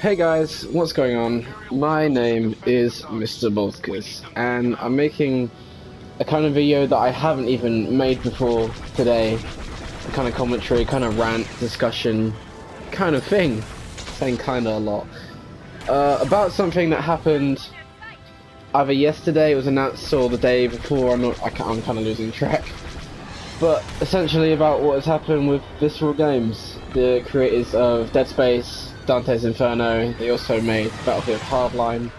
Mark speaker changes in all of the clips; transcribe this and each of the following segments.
Speaker 1: Hey guys, what's going on? My name is Mr. Boltkus, and I'm making a kind of video that I haven't even made before today. A kind of commentary, kind of rant, discussion, kind of thing. Saying kinda a lot. About something that happened either yesterday, it was announced, or the day before, I'm kind of losing track. But essentially about what has happened with Visceral Games, the creators of Dead Space, Dante's Inferno. They also made Battlefield Hardline,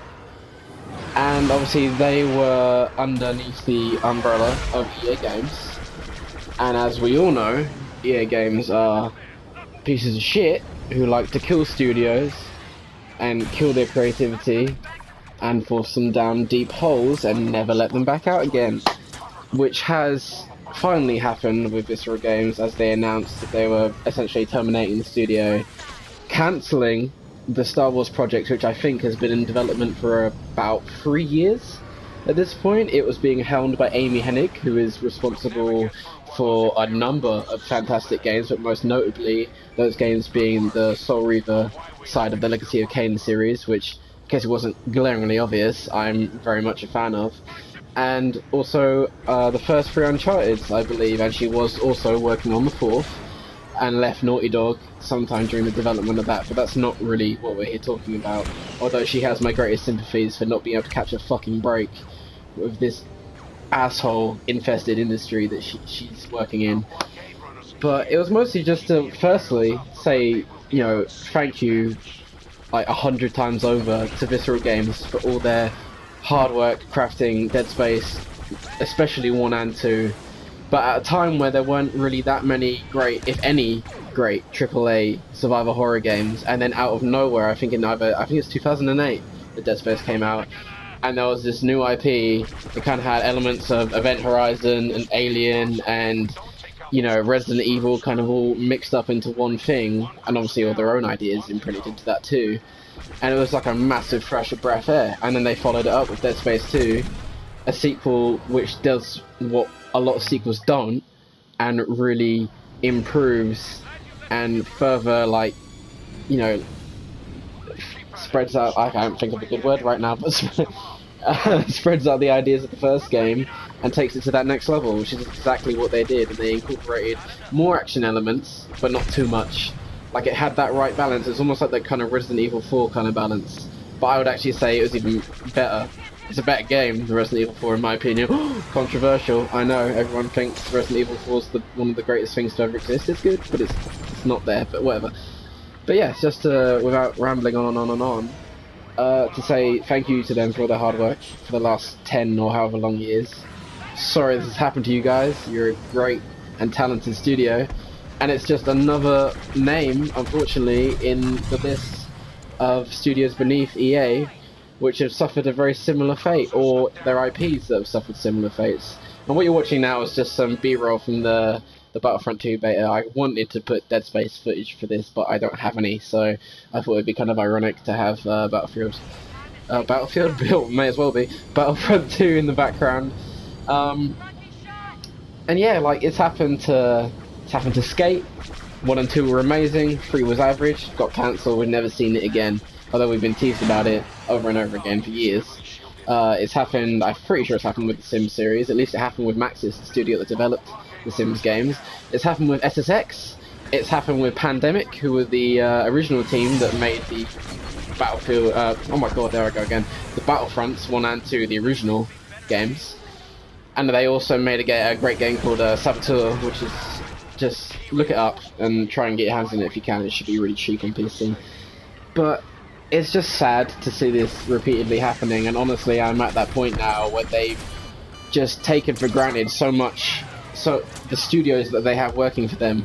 Speaker 1: and obviously they were underneath the umbrella of EA Games. And as we all know, EA Games are pieces of shit who like to kill studios and kill their creativity and force them down deep holes and never let them back out again, which has finally happened with Visceral Games, as they announced that they were essentially terminating the studio, cancelling the Star Wars project, which I think has been in development for about 3 years. At this point, it was being helmed by Amy Hennig, who is responsible for a number of fantastic games, but most notably those games being the Soul Reaver side of the Legacy of Kain series, which, in case it wasn't glaringly obvious, I'm very much a fan of. And also the first 3 Uncharted, I believe, and she was also working on the 4th, and left Naughty Dog sometime during the development of that, but that's not really what we're here talking about. Although she has my greatest sympathies for not being able to catch a fucking break with this asshole infested industry that she's working in. But it was mostly just to firstly say, thank you like 100 times over to Visceral Games for all their hard work crafting Dead Space, especially 1 and 2. But at a time where there weren't really that many great, if any, great AAA survival horror games, and then out of nowhere, I think it's 2008 that Dead Space came out, and there was this new IP that kind of had elements of Event Horizon and Alien and, Resident Evil kind of all mixed up into one thing, and obviously all their own ideas imprinted into that too. And it was like a massive fresh of breath air, and then they followed it up with Dead Space 2, a sequel which does what a lot of sequels don't, and really improves and further, spreads out. I can't think of a good word right now, but spreads out the ideas of the first game and takes it to that next level, which is exactly what they did. And they incorporated more action elements, but not too much. Like, it had that right balance. It's almost like that kind of Resident Evil 4 kind of balance. But I would actually say it was even better. It's a better game than Resident Evil 4 in my opinion. Controversial, I know, everyone thinks Resident Evil 4 is one of the greatest things to ever exist. It's good, but it's not there, but whatever. But yeah, just without rambling on and on, to say thank you to them for all their hard work for the last 10 or however long years. Sorry this has happened to you guys. You're a great and talented studio, and it's just another name, unfortunately, in the list of studios beneath EA which have suffered a very similar fate, or their IPs that have suffered similar fates. And what you're watching now is just some B-roll from the Battlefront 2 beta. I wanted to put Dead Space footage for this, but I don't have any, so I thought it'd be kind of ironic to have Battlefield built, may as well be, Battlefront 2 in the background. And yeah, like, it's happened to Skate. 1 and 2 were amazing, 3 was average, got cancelled, we've never seen it again. Although we've been teased about it over and over again for years. It's happened, I'm pretty sure it's happened with the Sims series, at least it happened with Maxis, the studio that developed the Sims games. It's happened with SSX, it's happened with Pandemic, who were the original team that made the Battlefield, oh my god, there I go again, the Battlefronts 1 and 2, the original games. And they also made a great game called Saboteur, which is, just look it up and try and get your hands in it if you can, it should be really cheap on PC. But it's just sad to see this repeatedly happening, and honestly I'm at that point now where they've just taken for granted so much, so the studios that they have working for them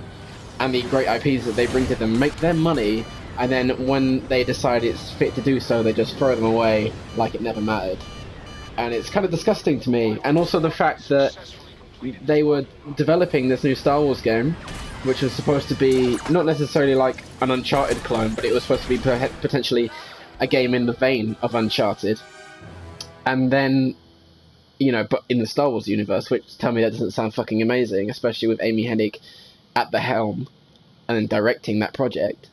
Speaker 1: and the great IPs that they bring to them make them money, and then when they decide it's fit to do so, they just throw them away like it never mattered. And it's kind of disgusting to me. And also the fact that they were developing this new Star Wars game, which was supposed to be not necessarily like an Uncharted clone, but it was supposed to be potentially a game in the vein of Uncharted. And then, but in the Star Wars universe, which, tell me that doesn't sound fucking amazing, especially with Amy Hennig at the helm and then directing that project.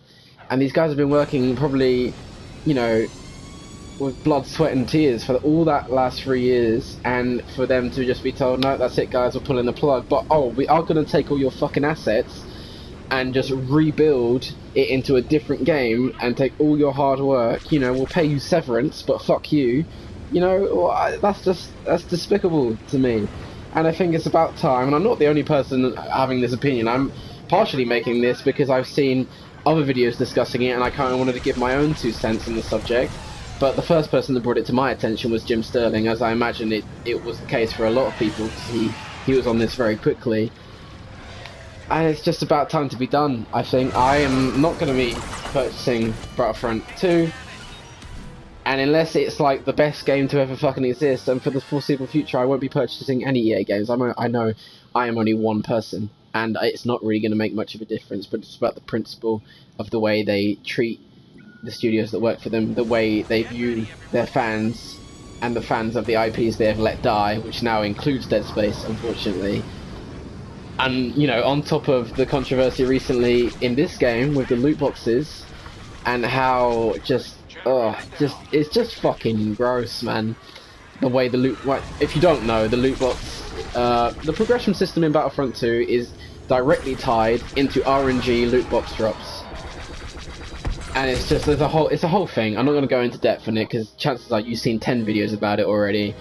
Speaker 1: And these guys have been working probably you know, with blood, sweat and tears for all that last 3 years, and for them to just be told, no, that's it guys, we're pulling the plug, but oh, we are going to take all your fucking assets and just rebuild it into a different game and take all your hard work, you know, we'll pay you severance, but fuck you, you know, that's despicable to me. And I think it's about time, and I'm not the only person having this opinion. I'm partially making this because I've seen other videos discussing it and I kind of wanted to give my own 2 cents on the subject. But the first person that brought it to my attention was Jim Sterling, as I imagine it was the case for a lot of people, because he was on this very quickly. And it's just about time to be done, I think. I am not going to be purchasing Battlefront 2. And unless it's like the best game to ever fucking exist, and for the foreseeable future I won't be purchasing any EA games. I know I am only one person, and it's not really going to make much of a difference, but it's about the principle of the way they treat the studios that work for them, the way they view their fans, and the fans of the IPs they have let die, which now includes Dead Space, unfortunately. And, you know, on top of the controversy recently in this game with the loot boxes, and how it's just fucking gross, man. The way the loot, if you don't know, the loot box, the progression system in Battlefront 2 is directly tied into RNG loot box drops. And it's just, it's a whole thing. I'm not going to go into depth on it, because chances are you've seen 10 videos about it already.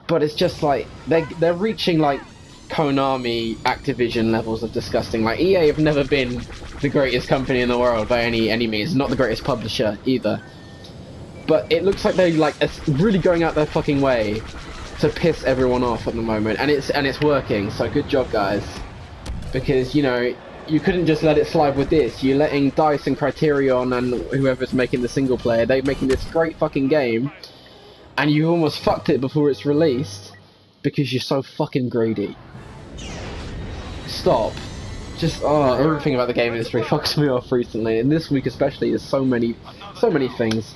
Speaker 1: But it's just like, they're reaching like Konami, Activision levels of disgusting. Like, EA have never been the greatest company in the world by any means, not the greatest publisher either. But it looks like they're like really going out their fucking way to piss everyone off at the moment, and it's working. So good job, guys, because you know you couldn't just let it slide with this. You're letting DICE and Criterion and whoever's making the single player, they're making this great fucking game, and you almost fucked it before it's released because you're so fucking greedy. Stop. Just everything about the game industry fucks me off recently, and this week especially. There's so many things.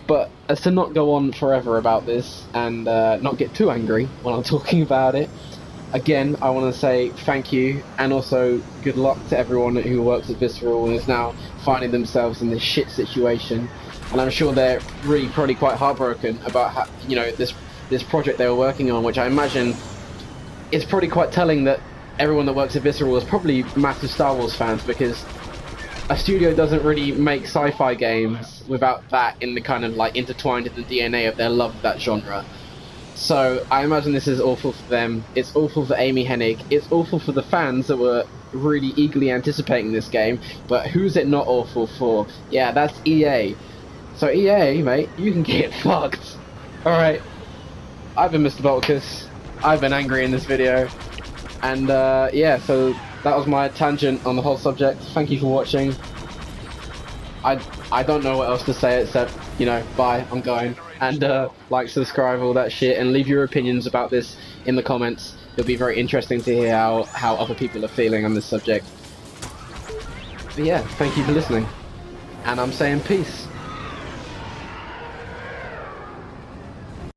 Speaker 1: But as to not go on forever about this and not get too angry when I'm talking about it, again, I want to say thank you, and also good luck to everyone who works at Visceral and is now finding themselves in this shit situation. And I'm sure they're really probably quite heartbroken about how, you know, this project they were working on, which I imagine is probably quite telling that everyone that works at Visceral is probably massive Star Wars fans, because a studio doesn't really make sci-fi games without that in the kind of like intertwined in the DNA of their love of that genre. So I imagine this is awful for them. It's awful for Amy Hennig. It's awful for the fans that were really eagerly anticipating this game. But who's it not awful for? Yeah, that's EA. So EA, mate, you can get fucked. Alright, I've been Mr. Bolkus. I've been angry in this video. And yeah, so that was my tangent on the whole subject. Thank you for watching. I don't know what else to say except, you know, bye, I'm going. And like, subscribe, all that shit, and leave your opinions about this in the comments. It'll be very interesting to hear how other people are feeling on this subject. But yeah, thank you for listening. And I'm saying peace.